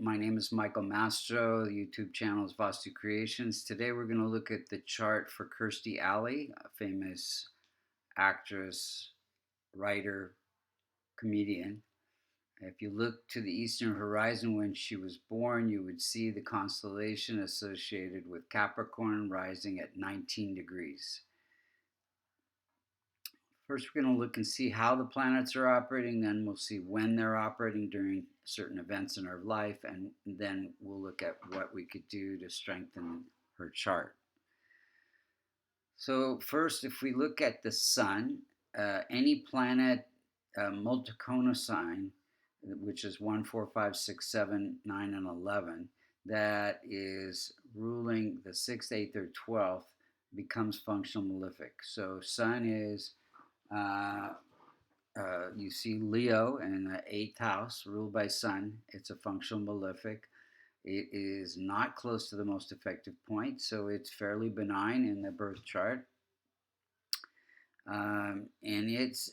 My name is Michael Mastro. The YouTube channel is Vastu Creations. Today we're going to look at the chart for Kirstie Alley, a famous actress, writer, comedian. If you look to the eastern horizon when she was born, you would see the constellation associated with Capricorn rising at 19 degrees. First, we're going to look and see how the planets are operating, then we'll see when they're operating during certain events in our life, and then we'll look at what we could do to strengthen her chart. So first, if we look at the sun, any planet multiconal sign, which is 1, 4, 5, 6, 7, 9, and 11, that is ruling the 6th, 8th, or 12th, becomes functional malefic. So sun is you see Leo in the 8th house, ruled by Sun. It's a functional malefic. It is not close to the most effective point, so it's fairly benign in the birth chart. And it's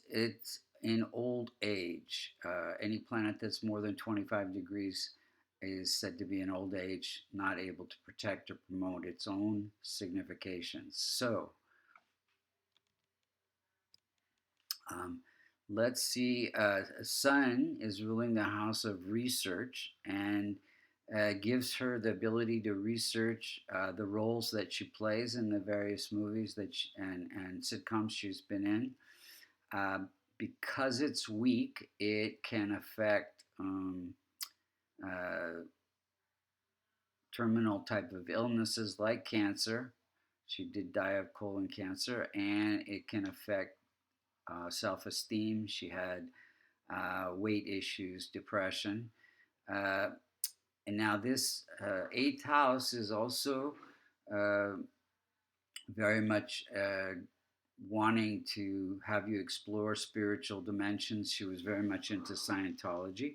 in old age. Any planet that's more than 25 degrees is said to be in old age, not able to protect or promote its own significations. So, let's see, Sun is ruling the house of research and gives her the ability to research the roles that she plays in the various movies and sitcoms she's been in. Because it's weak, it can affect terminal type of illnesses like cancer. She did die of colon cancer, and it can affect self-esteem. She had weight issues, depression. And now this 8th house is also very much wanting to have you explore spiritual dimensions. She was very much into Scientology.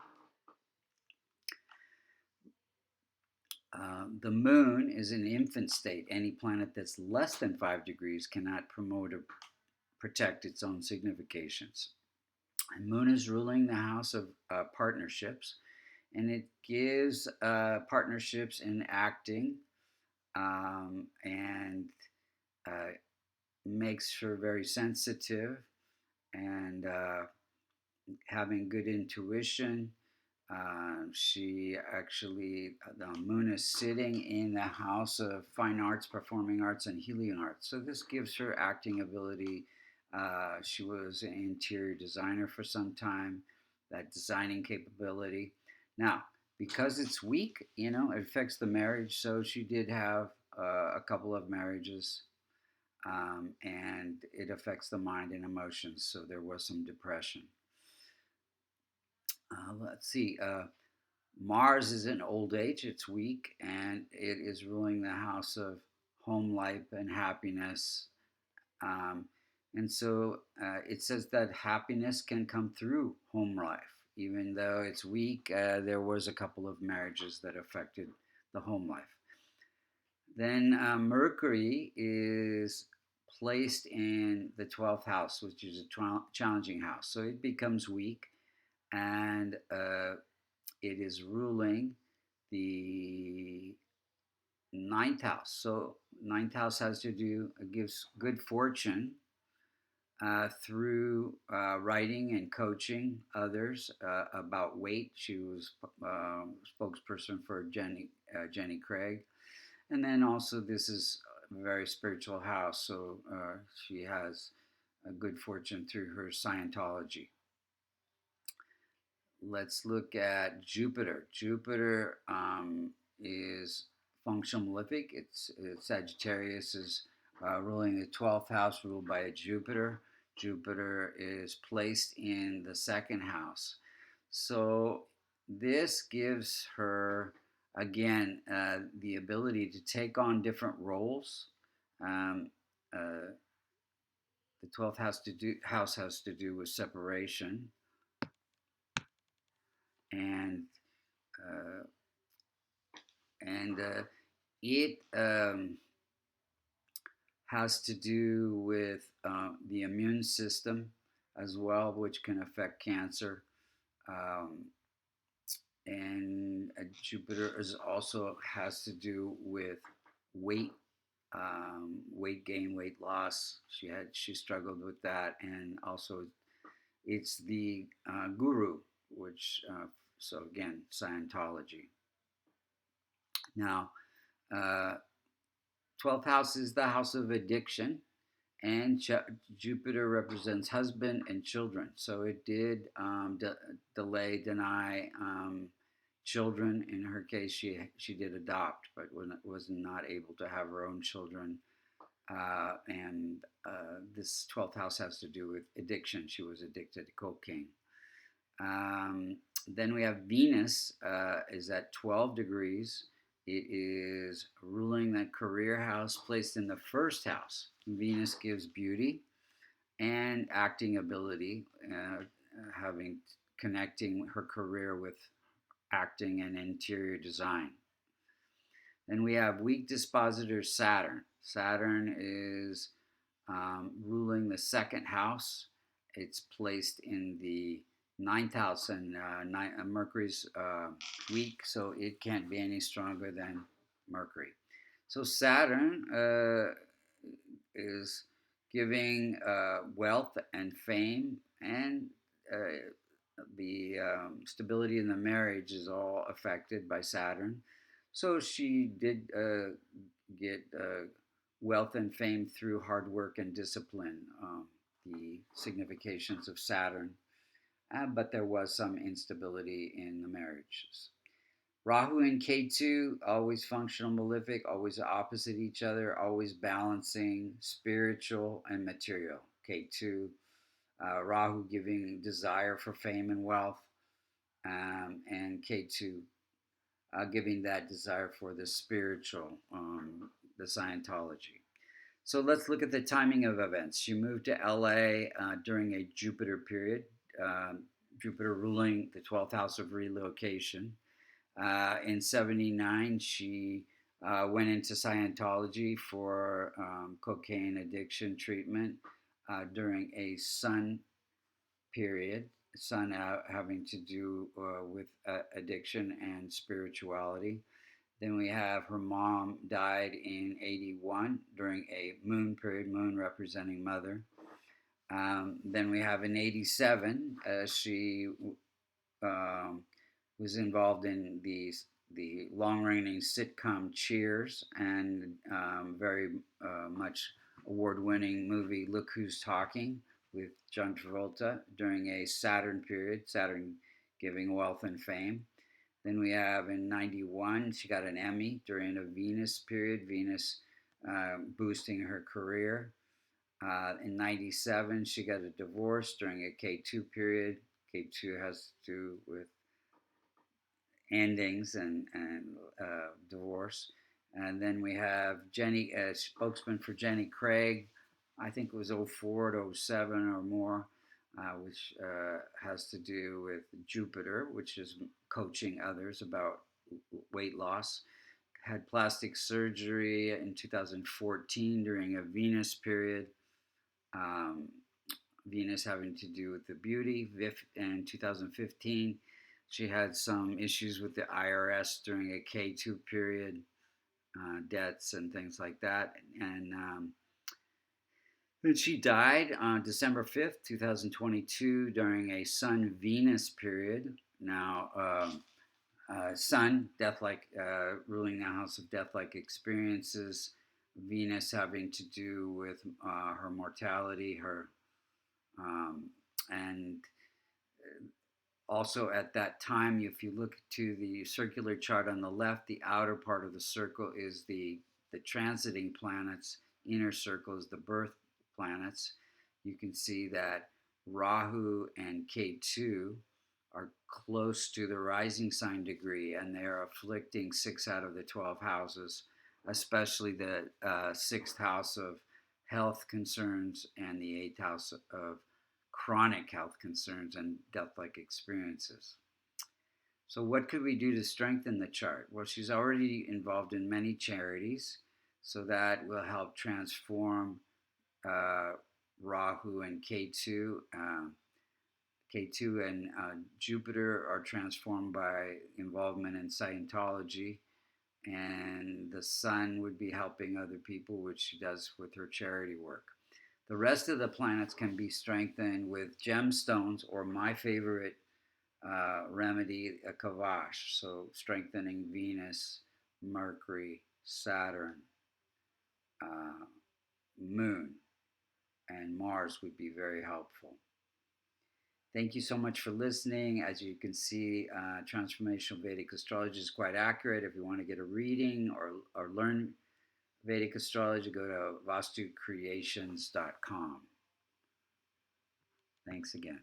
The moon is in infant state. Any planet that's less than 5 degrees cannot promote or protect its own significations. And moon is ruling the house of partnerships, and it gives partnerships in acting and makes her very sensitive and having good intuition. The moon is sitting in the house of fine arts, performing arts, and healing arts. So this gives her acting ability. She was an interior designer for some time, that designing capability. Now, because it's weak, it affects the marriage. So she did have a couple of marriages, and it affects the mind and emotions. So there was some depression. Let's see. Mars is in old age. It's weak, and it is ruling the house of home life and happiness. And so it says that happiness can come through home life. Even though it's weak, there was a couple of marriages that affected the home life. Then Mercury is placed in the 12th house, which is a challenging house. So it becomes weak, and it is ruling the 9th house. So 9th house gives good fortune through writing and coaching others about weight. She was spokesperson for Jenny Craig. And then also this is a very spiritual house, so she has a good fortune through her Scientology. Let's look at Jupiter. Jupiter is functional malefic. Sagittarius is ruling the 12th house, ruled by a Jupiter. Jupiter is placed in the 2nd house. So this gives her, again, the ability to take on different roles. The 12th house has to do with separation, and it has to do with the immune system as well, which can affect cancer. and Jupiter is also has to do with weight, weight gain, weight loss. She struggled with that, and also it's the guru, which so again Scientology. Now, uh, 12th house is the house of addiction, and Jupiter represents husband and children. So it did delay, deny children. In her case, she did adopt, but was not able to have her own children. And this 12th house has to do with addiction. She was addicted to cocaine. Then we have Venus is at 12 degrees. It is ruling that career house placed in the first house. Venus gives beauty and acting ability, having connecting her career with acting and interior design. Then we have weak dispositor Saturn. Saturn is ruling the second house. It's placed in the ninth house, and Mercury's weak, so it can't be any stronger than Mercury. So Saturn is giving wealth and fame, and the stability in the marriage is all affected by Saturn. So she did get wealth and fame through hard work and discipline, the significations of Saturn, but there was some instability in the marriages. Rahu and Ketu, always functional malefic, always opposite each other, always balancing spiritual and material. Ketu, Rahu giving desire for fame and wealth, and Ketu giving that desire for the spiritual, the Scientology. So let's look at the timing of events. She moved to LA during a Jupiter period, Jupiter ruling the 12th house of relocation. In 79, she went into Scientology for cocaine addiction treatment during a Sun period. Sun having to do with addiction and spirituality. Then we have her mom died in 81 during a moon period, moon representing mother. Then we have in 87, she was involved in the long-running sitcom Cheers, and very much award-winning movie Look Who's Talking with John Travolta during a Saturn period, Saturn giving wealth and fame. Then we have in 91, she got an Emmy during a Venus period, Venus boosting her career. In 97, she got a divorce during a K2 period. K2 has to do with endings and divorce. And then we have Jenny, spokesman for Jenny Craig, I think it was 04 to 07 or more, which has to do with Jupiter, which is coaching others about weight loss. Had plastic surgery in 2014 during a Venus period. Venus having to do with the beauty. In 2015, she had some issues with the IRS during a K2 period, debts and things like that. And then she died on December 5th, 2022, during a Sun-Venus period. Now, Sun, death-like, ruling the house of death-like experiences. Venus having to do with her mortality, her and also at that time, if you look to the circular chart on the left, the outer part of the circle is the transiting planets. Inner circle is the birth planets. You can see that Rahu and Ketu are close to the rising sign degree, and they are afflicting 6 out of the 12 houses, especially the 6th house of health concerns and the 8th house of chronic health concerns and death-like experiences. So what could we do to strengthen the chart? Well, she's already involved in many charities, so that will help transform Rahu and Ketu. K2 and Jupiter are transformed by involvement in Scientology, and the Sun would be helping other people, which she does with her charity work. The rest of the planets can be strengthened with gemstones, or my favorite remedy, a kavash. So strengthening Venus, Mercury, Saturn, uh, Moon, and Mars would be very helpful. Thank you so much for listening. As you can see, transformational Vedic astrology is quite accurate. If you want to get a reading or learn Vedic astrology, go to vastucreations.com. Thanks again.